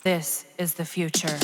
This is the future.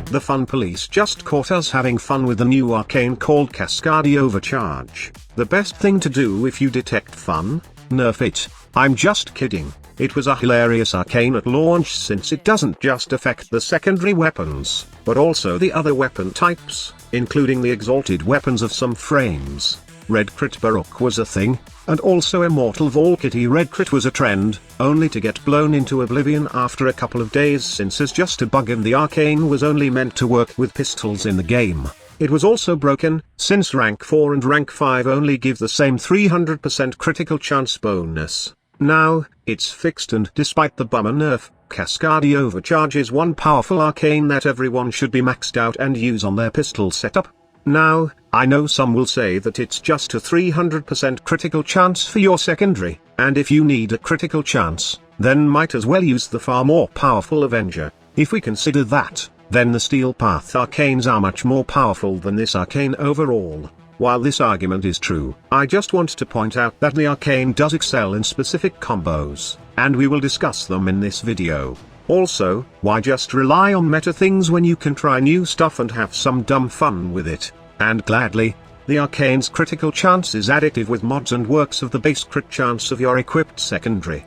The fun police just caught us having fun with the new arcane called Cascade Overcharge. The best thing to do if you detect fun? Nerf it. I'm just kidding. It was a hilarious arcane at launch since it doesn't just affect the secondary weapons, but also the other weapon types, including the exalted weapons of some frames. Red Crit Baroque was a thing, and also Immortal Valkyrie Red Crit was a trend, only to get blown into oblivion after a couple of days since it's just a bug and the arcane was only meant to work with pistols in the game. It was also broken, since rank 4 and rank 5 only give the same 300% critical chance bonus. Now, it's fixed, and despite the bummer nerf, Cascade Overcharge is one powerful arcane that everyone should be maxed out and use on their pistol setup. Now, I know some will say that it's just a 300% critical chance for your secondary, and if you need a critical chance, then might as well use the far more powerful Avenger. If we consider that, then the Steel Path arcanes are much more powerful than this arcane overall. While this argument is true, I just want to point out that the arcane does excel in specific combos, and we will discuss them in this video. Also, why just rely on meta things when you can try new stuff and have some dumb fun with it? And gladly, the arcane's critical chance is additive with mods and works of the base crit chance of your equipped secondary.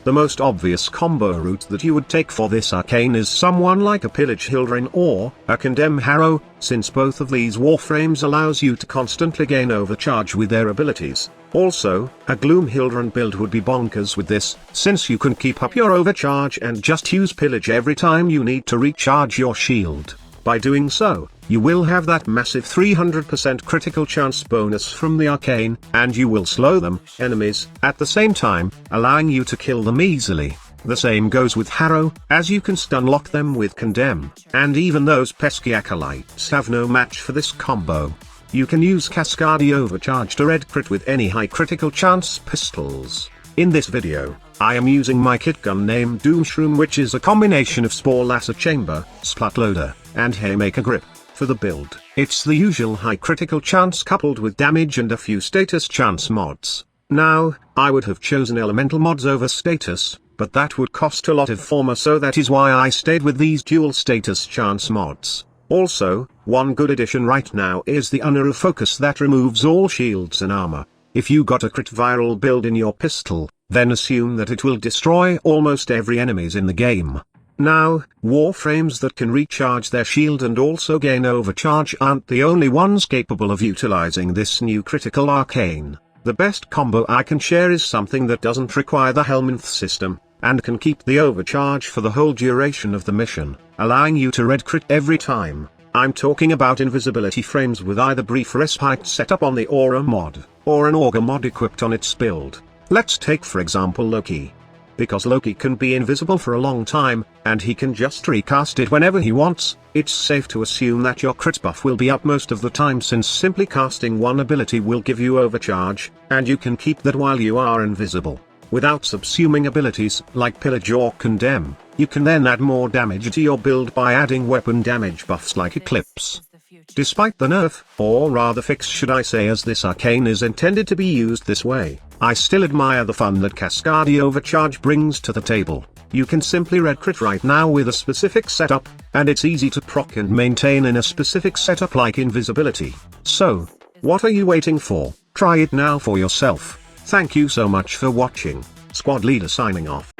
The most obvious combo route that you would take for this arcane is someone like a Pillage Hildren or a Condemn Harrow, since both of these warframes allows you to constantly gain overcharge with their abilities. Also, a Gloom Hildren build would be bonkers with this, since you can keep up your overcharge and just use Pillage every time you need to recharge your shield. By doing so, you will have that massive 300% critical chance bonus from the arcane, and you will slow them, enemies, at the same time, allowing you to kill them easily. The same goes with Harrow, as you can stun lock them with Condemn, and even those pesky acolytes have no match for this combo. You can use Cascade Overcharge to red crit with any high critical chance pistols. In this video, I am using my kit gun named Doomshroom, which is a combination of Spore Lasso Chamber, Splat Loader, and Haymaker Grip. For the build, it's the usual high critical chance coupled with damage and a few status chance mods. Now, I would have chosen elemental mods over status, but that would cost a lot of former, so that is why I stayed with these dual status chance mods. Also, one good addition right now is the Uneru Focus that removes all shields and armor. If you got a crit viral build in your pistol, then assume that it will destroy almost every enemies in the game. Now, warframes that can recharge their shield and also gain overcharge aren't the only ones capable of utilizing this new critical arcane. The best combo I can share is something that doesn't require the Helminth system, and can keep the overcharge for the whole duration of the mission, allowing you to red crit every time. I'm talking about invisibility frames with either brief respite set up on the Aura mod, or an Augur mod equipped on its build. Let's take for example Loki. Because Loki can be invisible for a long time, and he can just recast it whenever he wants, it's safe to assume that your crit buff will be up most of the time, since simply casting one ability will give you overcharge, and you can keep that while you are invisible. Without subsuming abilities like Pillage or Condemn, you can then add more damage to your build by adding weapon damage buffs like Eclipse. Despite the nerf, or rather fix should I say, as this arcane is intended to be used this way, I still admire the fun that Cascade Overcharge brings to the table. You can simply red crit right now with a specific setup, and it's easy to proc and maintain in a specific setup like invisibility. So, what are you waiting for? Try it now for yourself. Thank you so much for watching. Squad Leader signing off.